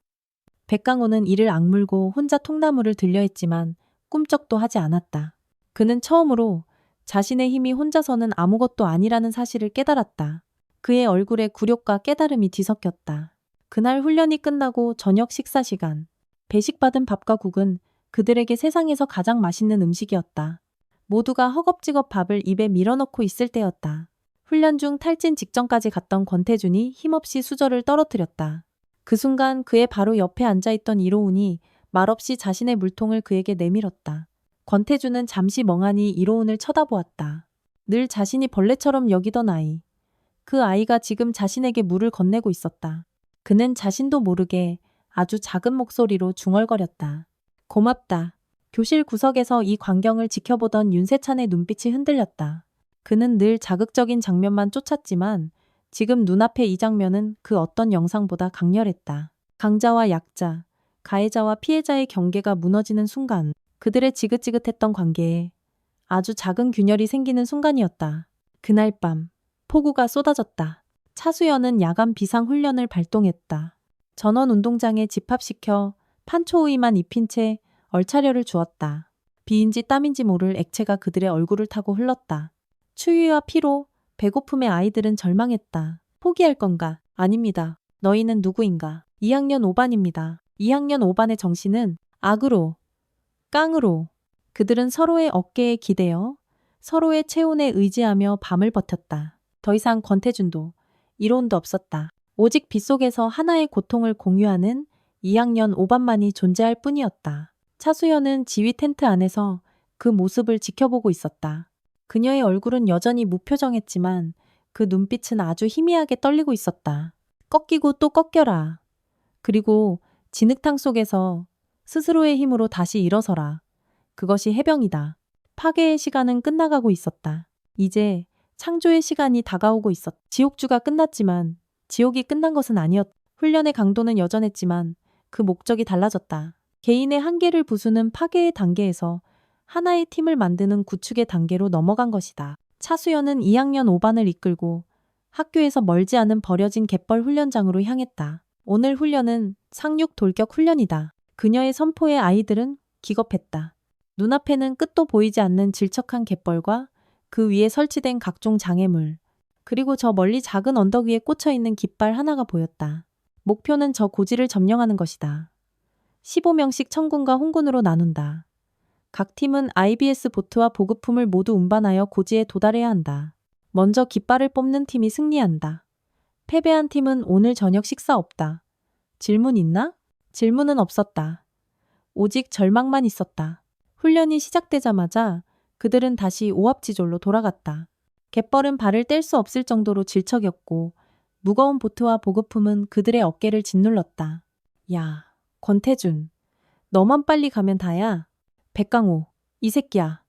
백강호는 이를 악물고 혼자 통나무를 들려 했지만 꿈쩍도 하지 않았다. 그는 처음으로 자신의 힘이 혼자서는 아무것도 아니라는 사실을 깨달았다. 그의 얼굴에 굴욕과 깨달음이 뒤섞였다. 그날 훈련이 끝나고 저녁 식사 시간. 배식받은 밥과 국은 그들에게 세상에서 가장 맛있는 음식이었다. 모두가 허겁지겁 밥을 입에 밀어넣고 있을 때였다. 훈련 중 탈진 직전까지 갔던 권태준이 힘없이 수저를 떨어뜨렸다. 그 순간 그의 바로 옆에 앉아있던 이로운이 말없이 자신의 물통을 그에게 내밀었다. 권태준은 잠시 멍하니 이로운을 쳐다보았다. 늘 자신이 벌레처럼 여기던 아이. 그 아이가 지금 자신에게 물을 건네고 있었다. 그는 자신도 모르게 아주 작은 목소리로 중얼거렸다. 고맙다. 교실 구석에서 이 광경을 지켜보던 윤세찬의 눈빛이 흔들렸다. 그는 늘 자극적인 장면만 쫓았지만 지금 눈앞의 이 장면은 그 어떤 영상보다 강렬했다. 강자와 약자, 가해자와 피해자의 경계가 무너지는 순간, 그들의 지긋지긋했던 관계에 아주 작은 균열이 생기는 순간이었다. 그날 밤, 폭우가 쏟아졌다. 차수연은 야간 비상훈련을 발동했다. 전원 운동장에 집합시켜 판초우이만 입힌 채 얼차려를 주었다. 비인지 땀인지 모를 액체가 그들의 얼굴을 타고 흘렀다. 추위와 피로, 배고픔에 아이들은 절망했다. 포기할 건가? 아닙니다. 너희는 누구인가? 2학년 5반입니다. 2학년 5반의 정신은 악으로, 깡으로. 그들은 서로의 어깨에 기대어 서로의 체온에 의지하며 밤을 버텼다. 더 이상 권태준도 이로운도 없었다. 오직 빗속에서 하나의 고통을 공유하는 2학년 5반만이 존재할 뿐이었다. 차수연은 지휘 텐트 안에서 그 모습을 지켜보고 있었다. 그녀의 얼굴은 여전히 무표정했지만 그 눈빛은 아주 희미하게 떨리고 있었다. 꺾이고 또 꺾여라. 그리고 진흙탕 속에서 스스로의 힘으로 다시 일어서라. 그것이 해병이다. 파괴의 시간은 끝나가고 있었다. 이제 창조의 시간이 다가오고 있었다. 지옥주가 끝났지만 지옥이 끝난 것은 아니었다. 훈련의 강도는 여전했지만 그 목적이 달라졌다. 개인의 한계를 부수는 파괴의 단계에서 하나의 팀을 만드는 구축의 단계로 넘어간 것이다. 차수연은 2학년 5반을 이끌고 학교에서 멀지 않은 버려진 갯벌 훈련장으로 향했다. 오늘 훈련은 상륙 돌격 훈련이다. 그녀의 선포에 아이들은 기겁했다. 눈앞에는 끝도 보이지 않는 질척한 갯벌과 그 위에 설치된 각종 장애물, 그리고 저 멀리 작은 언덕 위에 꽂혀있는 깃발 하나가 보였다. 목표는 저 고지를 점령하는 것이다. 15명씩 청군과 홍군으로 나눈다. 각 팀은 IBS 보트와 보급품을 모두 운반하여 고지에 도달해야 한다. 먼저 깃발을 뽑는 팀이 승리한다. 패배한 팀은 오늘 저녁 식사 없다. 질문 있나? 질문은 없었다. 오직 절망만 있었다. 훈련이 시작되자마자 그들은 다시 오합지졸로 돌아갔다. 갯벌은 발을 뗄 수 없을 정도로 질척였고 무거운 보트와 보급품은 그들의 어깨를 짓눌렀다. 야, 권태준. 너만 빨리 가면 다야. 백강호, 이 새끼야.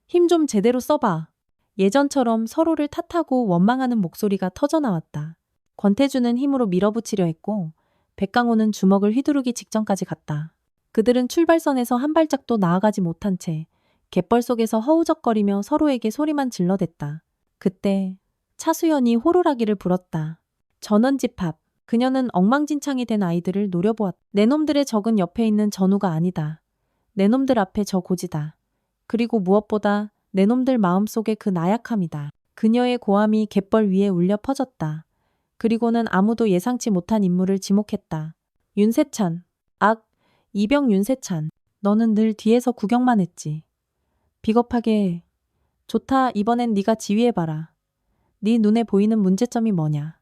힘 좀 제대로 써봐. 예전처럼 서로를 탓하고 원망하는 목소리가 터져나왔다. 권태준은 힘으로 밀어붙이려 했고 백강호는 주먹을 휘두르기 직전까지 갔다. 그들은 출발선에서 한 발짝도 나아가지 못한 채 갯벌 속에서 허우적거리며 서로에게 소리만 질러댔다. 그때 차수연이 호루라기를 불었다. 전원집합. 그녀는 엉망진창이 된 아이들을 노려보았다. 내 놈들의 적은 옆에 있는 전우가 아니다. 내 놈들 앞에 저 고지다. 그리고 무엇보다 내 놈들 마음속에 그 나약함이다. 그녀의 고함이 갯벌 위에 울려 퍼졌다. 그리고는 아무도 예상치 못한 인물을 지목했다. 윤세찬. 악, 이병 윤세찬. 너는 늘 뒤에서 구경만 했지. 비겁하게. 좋다, 이번엔 네가 지휘해봐라. 네 눈에 보이는 문제점이 뭐냐.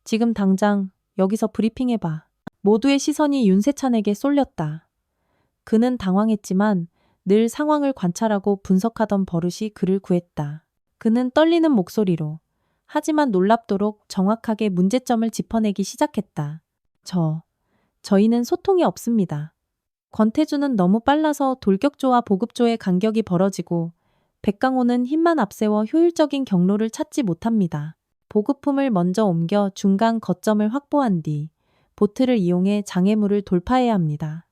지금 당장 여기서 브리핑해봐. 모두의 시선이 윤세찬에게 쏠렸다. 그는 당황했지만 늘 상황을 관찰하고 분석하던 버릇이 그를 구했다. 그는 떨리는 목소리로 하지만 놀랍도록 정확하게 문제점을 짚어내기 시작했다. 저희는 소통이 없습니다. 권태준은 너무 빨라서 돌격조와 보급조의 간격이 벌어지고 백강호는 힘만 앞세워 효율적인 경로를 찾지 못합니다. 보급품을 먼저 옮겨 중간 거점을 확보한 뒤 보트를 이용해 장애물을 돌파해야 합니다.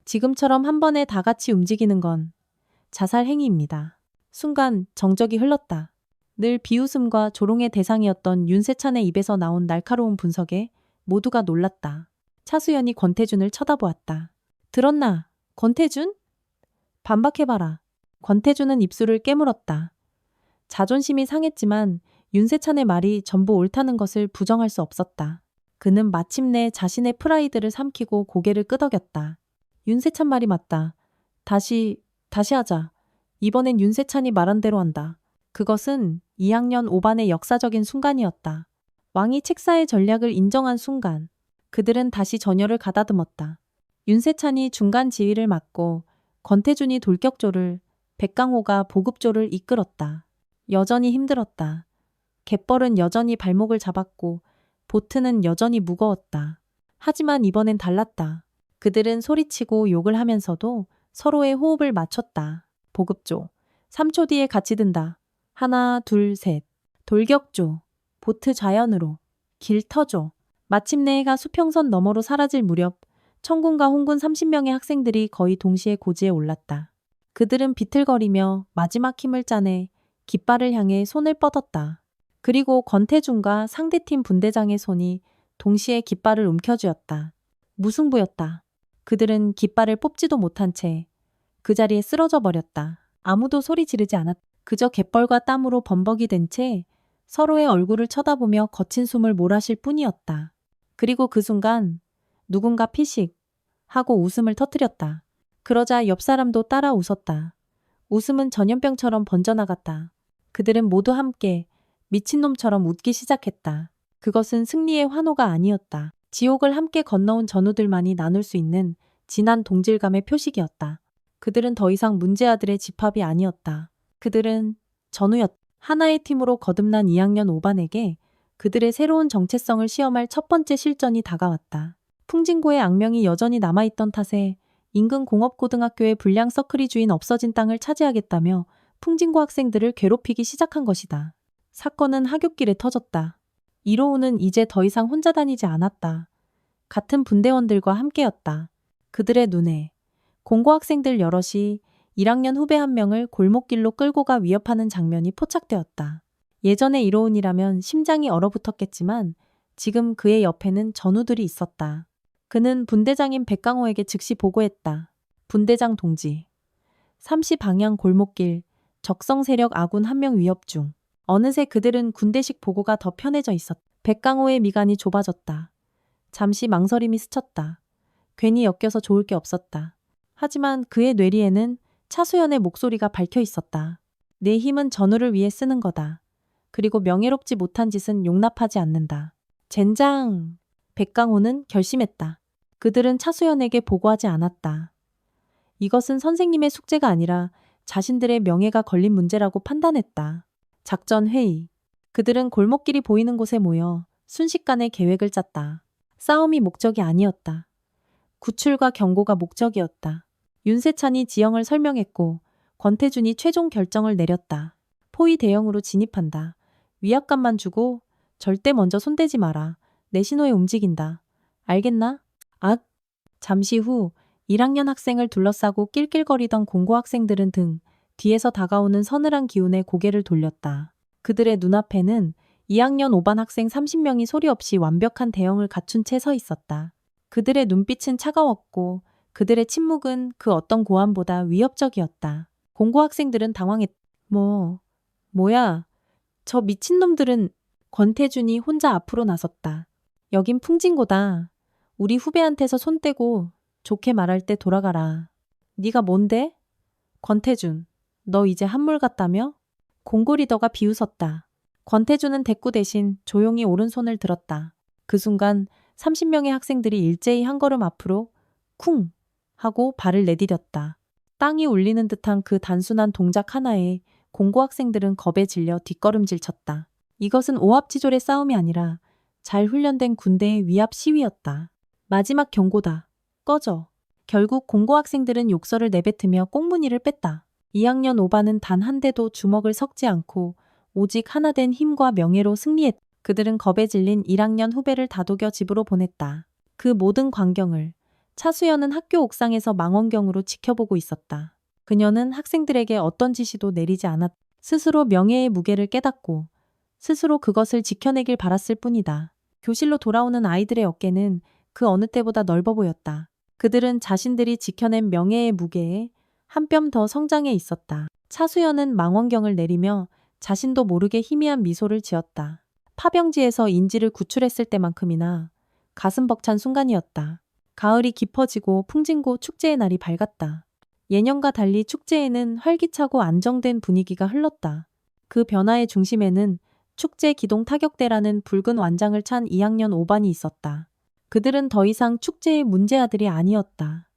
지금처럼 한 번에 다 같이 움직이는 건 자살 행위입니다. 순간 정적이 흘렀다. 늘 비웃음과 조롱의 대상이었던 윤세찬의 입에서 나온 날카로운 분석에 모두가 놀랐다. 차수연이 권태준을 쳐다보았다. 들었나? 권태준? 반박해봐라. 권태준은 입술을 깨물었다. 자존심이 상했지만 윤세찬의 말이 전부 옳다는 것을 부정할 수 없었다. 그는 마침내 자신의 프라이드를 삼키고 고개를 끄덕였다. 윤세찬 말이 맞다. 다시 하자. 이번엔 윤세찬이 말한 대로 한다. 그것은 2학년 5반의 역사적인 순간이었다. 왕이 책사의 전략을 인정한 순간, 그들은 다시 전열을 가다듬었다. 윤세찬이 중간 지휘를 맡고 권태준이 돌격조를, 백강호가 보급조를 이끌었다. 여전히 힘들었다. 갯벌은 여전히 발목을 잡았고 보트는 여전히 무거웠다. 하지만 이번엔 달랐다. 그들은 소리치고 욕을 하면서도 서로의 호흡을 맞췄다. 보급조. 3초 뒤에 같이 든다. 하나, 둘, 셋. 돌격조. 보트 좌연으로. 길터조. 마침내 해가 수평선 너머로 사라질 무렵 청군과 홍군 30명의 학생들이 거의 동시에 고지에 올랐다. 그들은 비틀거리며 마지막 힘을 짜내 깃발을 향해 손을 뻗었다. 그리고 권태준과 상대팀 분대장의 손이 동시에 깃발을 움켜쥐었다. 무승부였다. 그들은 깃발을 뽑지도 못한 채 그 자리에 쓰러져 버렸다. 아무도 소리 지르지 않았다. 그저 갯벌과 땀으로 범벅이 된 채 서로의 얼굴을 쳐다보며 거친 숨을 몰아쉴 뿐이었다. 그리고 그 순간 누군가 피식 하고 웃음을 터뜨렸다. 그러자 옆 사람도 따라 웃었다. 웃음은 전염병처럼 번져나갔다. 그들은 모두 함께 미친놈처럼 웃기 시작했다. 그것은 승리의 환호가 아니었다. 지옥을 함께 건너온 전우들만이 나눌 수 있는 진한 동질감의 표식이었다. 그들은 더 이상 문제아들의 집합이 아니었다. 그들은 전우였다. 하나의 팀으로 거듭난 2학년 5반에게 그들의 새로운 정체성을 시험할 첫 번째 실전이 다가왔다. 풍진고의 악명이 여전히 남아있던 탓에 인근 공업고등학교의 불량 서클이 주인 없어진 땅을 차지하겠다며 풍진고 학생들을 괴롭히기 시작한 것이다. 사건은 하굣길에 터졌다. 이로우는 이제 더 이상 혼자 다니지 않았다. 같은 분대원들과 함께였다. 그들의 눈에 공고학생들 여럿이 1학년 후배 한 명을 골목길로 끌고 가 위협하는 장면이 포착되었다. 예전에 이로운이라면 심장이 얼어붙었겠지만 지금 그의 옆에는 전우들이 있었다. 그는 분대장인 백강호에게 즉시 보고했다. 분대장 동지. 30방향 골목길, 적성 세력 아군 한 명 위협 중. 어느새 그들은 군대식 보고가 더 편해져 있었다. 백강호의 미간이 좁아졌다. 잠시 망설임이 스쳤다. 괜히 엮여서 좋을 게 없었다. 하지만 그의 뇌리에는 차수연의 목소리가 밝혀 있었다. 내 힘은 전우를 위해 쓰는 거다. 그리고 명예롭지 못한 짓은 용납하지 않는다. 젠장! 백강호는 결심했다. 그들은 차수연에게 보고하지 않았다. 이것은 선생님의 숙제가 아니라 자신들의 명예가 걸린 문제라고 판단했다. 작전 회의. 그들은 골목길이 보이는 곳에 모여 순식간에 계획을 짰다. 싸움이 목적이 아니었다. 구출과 경고가 목적이었다. 윤세찬이 지형을 설명했고 권태준이 최종 결정을 내렸다. 포위 대형으로 진입한다. 위압감만 주고 절대 먼저 손대지 마라. 내 신호에 움직인다. 알겠나? 악. 잠시 후 1학년 학생을 둘러싸고 낄낄거리던 공고 학생들은 등 뒤에서 다가오는 서늘한 기운에 고개를 돌렸다. 그들의 눈앞에는 2학년 5반 학생 30명이 소리 없이 완벽한 대형을 갖춘 채 서 있었다. 그들의 눈빛은 차가웠고 그들의 침묵은 그 어떤 고함보다 위협적이었다. 공고 학생들은 당황했다. 뭐야? 저 미친놈들은. 권태준이 혼자 앞으로 나섰다. 여긴 풍진고다. 우리 후배한테서 손 떼고 좋게 말할 때 돌아가라. 네가 뭔데? 권태준, 너 이제 한물 같다며? 공고 리더가 비웃었다. 권태준은 대꾸 대신 조용히 오른손을 들었다. 그 순간 30명의 학생들이 일제히 한 걸음 앞으로 쿵 하고 발을 내디뎠다. 땅이 울리는 듯한 그 단순한 동작 하나에 공고 학생들은 겁에 질려 뒷걸음질 쳤다. 이것은 오합지졸의 싸움이 아니라 잘 훈련된 군대의 위압 시위였다. 마지막 경고다. 꺼져. 결국 공고 학생들은 욕설을 내뱉으며 꽁무니를 뺐다. 2학년 5반은 단 한 대도 주먹을 섞지 않고 오직 하나된 힘과 명예로 승리했다. 그들은 겁에 질린 1학년 후배를 다독여 집으로 보냈다. 그 모든 광경을 차수연은 학교 옥상에서 망원경으로 지켜보고 있었다. 그녀는 학생들에게 어떤 지시도 내리지 않았다. 스스로 명예의 무게를 깨닫고 스스로 그것을 지켜내길 바랐을 뿐이다. 교실로 돌아오는 아이들의 어깨는 그 어느 때보다 넓어 보였다. 그들은 자신들이 지켜낸 명예의 무게에 한 뼘 더 성장해 있었다. 차수연은 망원경을 내리며 자신도 모르게 희미한 미소를 지었다. 파병지에서 인지를 구출했을 때만큼이나 가슴 벅찬 순간이었다. 가을이 깊어지고 풍진고 축제의 날이 밝았다. 예년과 달리 축제에는 활기차고 안정된 분위기가 흘렀다. 그 변화의 중심에는 축제 기동 타격대라는 붉은 완장을 찬 2학년 5반이 있었다. 그들은 더 이상 축제의 문제아들이 아니었다.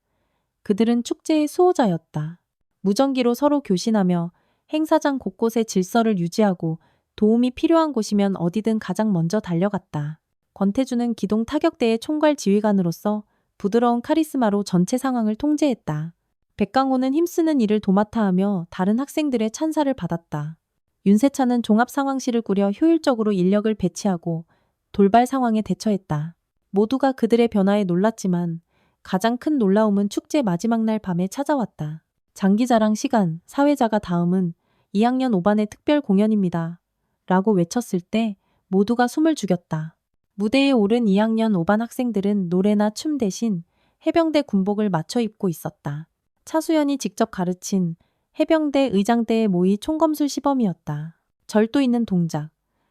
그들은 축제의 수호자였다. 무전기로 서로 교신하며 행사장 곳곳의 질서를 유지하고 도움이 필요한 곳이면 어디든 가장 먼저 달려갔다. 권태준은 기동 타격대의 총괄 지휘관으로서 부드러운 카리스마로 전체 상황을 통제했다. 백강호는 힘쓰는 일을 도맡아 하며 다른 학생들의 찬사를 받았다. 윤세찬은 종합상황실을 꾸려 효율적으로 인력을 배치하고 돌발 상황에 대처했다. 모두가 그들의 변화에 놀랐지만 가장 큰 놀라움은 축제 마지막 날 밤에 찾아왔다. 장기자랑 시간, 사회자가 다음은 2학년 5반의 특별 공연입니다. 라고 외쳤을 때 모두가 숨을 죽였다. 무대에 오른 2학년 5반 학생들은 노래나 춤 대신 해병대 군복을 맞춰 입고 있었다. 차수연이 직접 가르친 해병대 의장대에 모이 총검술 시범이었다. 절도 있는 동작,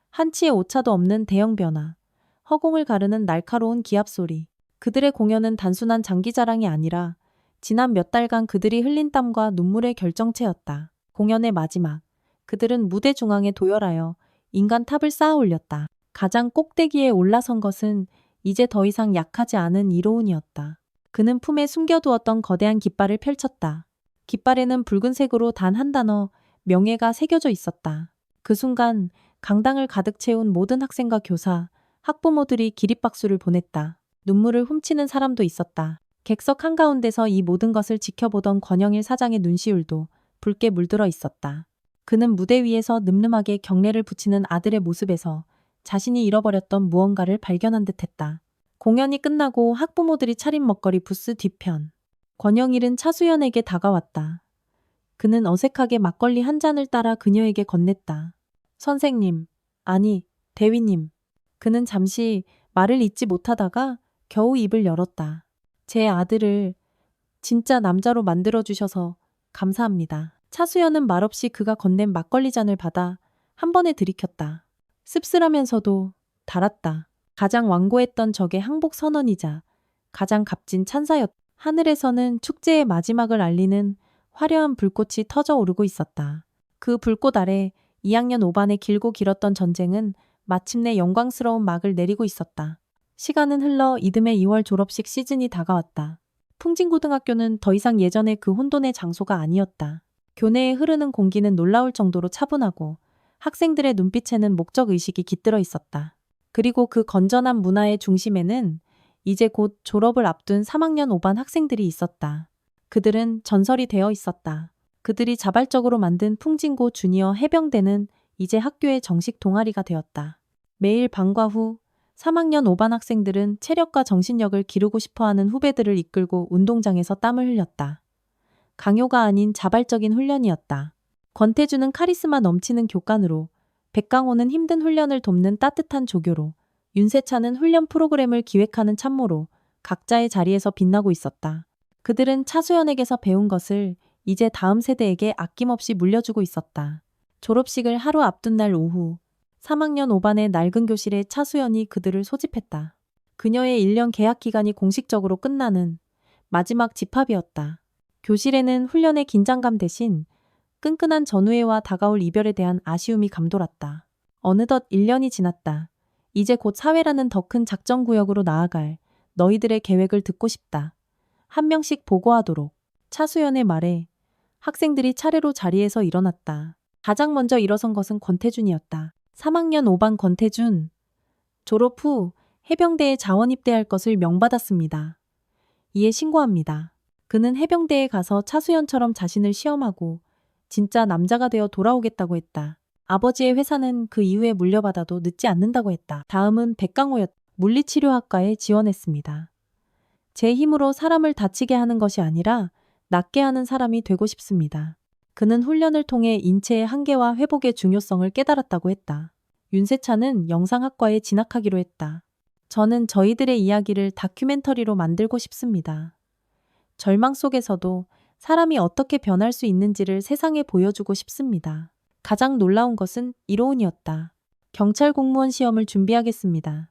한치의 오차도 없는 대형 변화, 허공을 가르는 날카로운 기합 소리. 그들의 공연은 단순한 장기자랑이 아니라 지난 몇 달간 그들이 흘린 땀과 눈물의 결정체였다. 공연의 마지막, 그들은 무대 중앙에 도열하여 인간탑을 쌓아 올렸다. 가장 꼭대기에 올라선 것은 이제 더 이상 약하지 않은 이로운이었다. 그는 품에 숨겨두었던 거대한 깃발을 펼쳤다. 깃발에는 붉은색으로 단 한 단어, 명예가 새겨져 있었다. 그 순간 강당을 가득 채운 모든 학생과 교사, 학부모들이 기립박수를 보냈다. 눈물을 훔치는 사람도 있었다. 객석 한가운데서 이 모든 것을 지켜보던 권영일 사장의 눈시울도 붉게 물들어 있었다. 그는 무대 위에서 늠름하게 경례를 붙이는 아들의 모습에서 자신이 잃어버렸던 무언가를 발견한 듯했다. 공연이 끝나고 학부모들이 차린 먹거리 부스 뒤편. 권영일은 차수연에게 다가왔다. 그는 어색하게 막걸리 한 잔을 따라 그녀에게 건넸다. 선생님, 아니, 대위님. 그는 잠시 말을 잇지 못하다가 겨우 입을 열었다. 제 아들을 진짜 남자로 만들어주셔서 감사합니다. 차수연은 말없이 그가 건넨 막걸리 잔을 받아 한 번에 들이켰다. 씁쓸하면서도 달았다. 가장 완고했던 적의 항복 선언이자 가장 값진 찬사였다. 하늘에서는 축제의 마지막을 알리는 화려한 불꽃이 터져 오르고 있었다. 그 불꽃 아래 2학년 5반의 길고 길었던 전쟁은 마침내 영광스러운 막을 내리고 있었다. 시간은 흘러 이듬해 2월 졸업식 시즌이 다가왔다. 풍진고등학교는 더 이상 예전의 그 혼돈의 장소가 아니었다. 교내에 흐르는 공기는 놀라울 정도로 차분하고 학생들의 눈빛에는 목적 의식이 깃들어 있었다. 그리고 그 건전한 문화의 중심에는 이제 곧 졸업을 앞둔 3학년 5반 학생들이 있었다. 그들은 전설이 되어 있었다. 그들이 자발적으로 만든 풍진고 주니어 해병대는 이제 학교의 정식 동아리가 되었다. 매일 방과 후 3학년 5반 학생들은 체력과 정신력을 기르고 싶어하는 후배들을 이끌고 운동장에서 땀을 흘렸다. 강요가 아닌 자발적인 훈련이었다. 권태주는 카리스마 넘치는 교관으로, 백강호는 힘든 훈련을 돕는 따뜻한 조교로, 윤세찬은 훈련 프로그램을 기획하는 참모로 각자의 자리에서 빛나고 있었다. 그들은 차수연에게서 배운 것을 이제 다음 세대에게 아낌없이 물려주고 있었다. 졸업식을 하루 앞둔 날 오후, 3학년 5반의 낡은 교실에 차수연이 그들을 소집했다. 그녀의 1년 계약 기간이 공식적으로 끝나는 마지막 집합이었다. 교실에는 훈련의 긴장감 대신 끈끈한 전우애와 다가올 이별에 대한 아쉬움이 감돌았다. 어느덧 1년이 지났다. 이제 곧 사회라는 더 큰 작전구역으로 나아갈 너희들의 계획을 듣고 싶다. 한 명씩 보고하도록. 차수연의 말에 학생들이 차례로 자리에서 일어났다. 가장 먼저 일어선 것은 권태준이었다. 3학년 5반 권태준. 졸업 후 해병대에 자원 입대할 것을 명받았습니다. 이에 신고합니다. 그는 해병대에 가서 차수연처럼 자신을 시험하고 진짜 남자가 되어 돌아오겠다고 했다. 아버지의 회사는 그 이후에 물려받아도 늦지 않는다고 했다. 다음은 백강호였다. 물리치료학과에 지원했습니다. 제 힘으로 사람을 다치게 하는 것이 아니라 낫게 하는 사람이 되고 싶습니다. 그는 훈련을 통해 인체의 한계와 회복의 중요성을 깨달았다고 했다. 윤세찬은 영상학과에 진학하기로 했다. 저는 저희들의 이야기를 다큐멘터리로 만들고 싶습니다. 절망 속에서도 사람이 어떻게 변할 수 있는지를 세상에 보여주고 싶습니다. 가장 놀라운 것은 이로운이었다. 경찰 공무원 시험을 준비하겠습니다.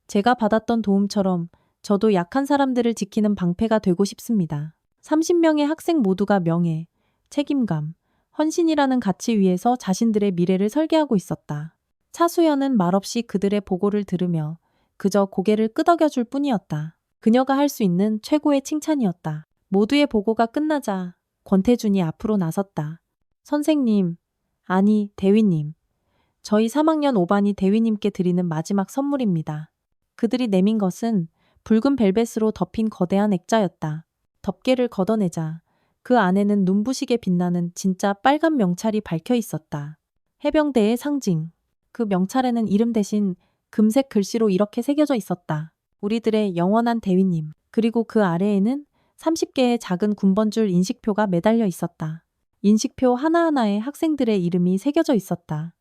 제가 받았던 도움처럼 저도 약한 사람들을 지키는 방패가 되고 싶습니다. 30명의 학생 모두가 명예, 책임감, 헌신이라는 가치 위에서 자신들의 미래를 설계하고 있었다. 차수연은 말없이 그들의 보고를 들으며 그저 고개를 끄덕여줄 뿐이었다. 그녀가 할 수 있는 최고의 칭찬이었다. 모두의 보고가 끝나자 권태준이 앞으로 나섰다. 선생님, 아니 대위님. 저희 3학년 5반이 대위님께 드리는 마지막 선물입니다. 그들이 내민 것은 붉은 벨벳으로 덮인 거대한 액자였다. 덮개를 걷어내자 그 안에는 눈부시게 빛나는 진짜 빨간 명찰이 박혀 있었다. 해병대의 상징. 그 명찰에는 이름 대신 금색 글씨로 이렇게 새겨져 있었다. 우리들의 영원한 대위님. 그리고 그 아래에는 30개의 작은 군번줄 인식표가 매달려 있었다. 인식표 하나하나에 학생들의 이름이 새겨져 있었다.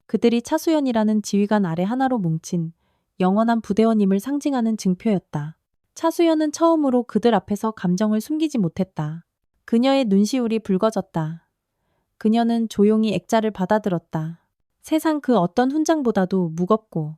그들이 차수연이라는 지휘관 아래 하나로 뭉친 영원한 부대원임을 상징하는 증표였다. 차수연은 처음으로 그들 앞에서 감정을 숨기지 못했다. 그녀의 눈시울이 붉어졌다. 그녀는 조용히 액자를 받아들었다. 세상 그 어떤 훈장보다도 무겁고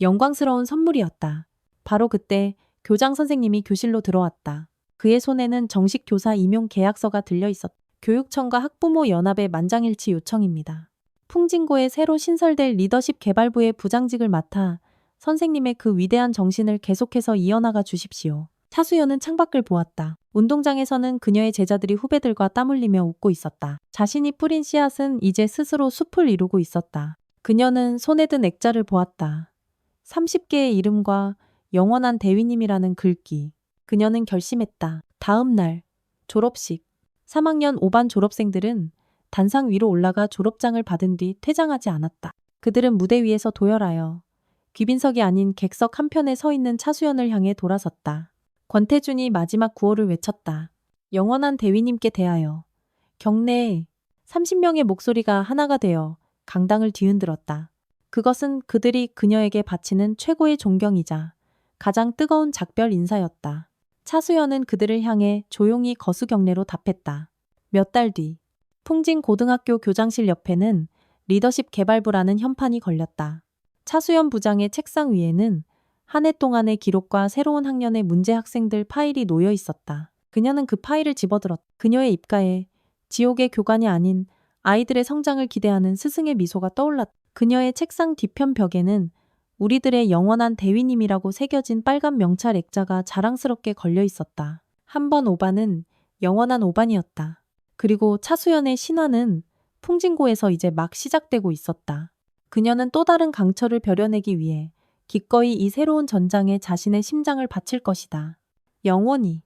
영광스러운 선물이었다. 바로 그때 교장 선생님이 교실로 들어왔다. 그의 손에는 정식 교사 임용 계약서가 들려 있었다. 교육청과 학부모 연합의 만장일치 요청입니다. 풍진고에 새로 신설될 리더십 개발부의 부장직을 맡아 선생님의 그 위대한 정신을 계속해서 이어나가 주십시오. 차수연은 창밖을 보았다. 운동장에서는 그녀의 제자들이 후배들과 땀 흘리며 웃고 있었다. 자신이 뿌린 씨앗은 이제 스스로 숲을 이루고 있었다. 그녀는 손에 든 액자를 보았다. 30개의 이름과 영원한 대위님이라는 글귀. 그녀는 결심했다. 다음 날 졸업식. 3학년 5반 졸업생들은 단상 위로 올라가 졸업장을 받은 뒤 퇴장하지 않았다. 그들은 무대 위에서 도열하여 귀빈석이 아닌 객석 한편에 서 있는 차수연을 향해 돌아섰다. 권태준이 마지막 구호를 외쳤다. 영원한 대위님께 대하여. 경내에 30명의 목소리가 하나가 되어 강당을 뒤흔들었다. 그것은 그들이 그녀에게 바치는 최고의 존경이자 가장 뜨거운 작별 인사였다. 차수연은 그들을 향해 조용히 거수경례로 답했다. 몇 달 뒤, 풍진고등학교 교장실 옆에는 리더십 개발부라는 현판이 걸렸다. 차수연 부장의 책상 위에는 한 해 동안의 기록과 새로운 학년의 문제 학생들 파일이 놓여 있었다. 그녀는 그 파일을 집어들었다. 그녀의 입가에 지옥의 교관이 아닌 아이들의 성장을 기대하는 스승의 미소가 떠올랐다. 그녀의 책상 뒤편 벽에는 우리들의 영원한 대위님이라고 새겨진 빨간 명찰 액자가 자랑스럽게 걸려 있었다. 한 번 5반은 영원한 5반이었다. 그리고 차수연의 신화는 풍진고에서 이제 막 시작되고 있었다. 그녀는 또 다른 강철을 벼려내기 위해 기꺼이 이 새로운 전장에 자신의 심장을 바칠 것이다. 영원히.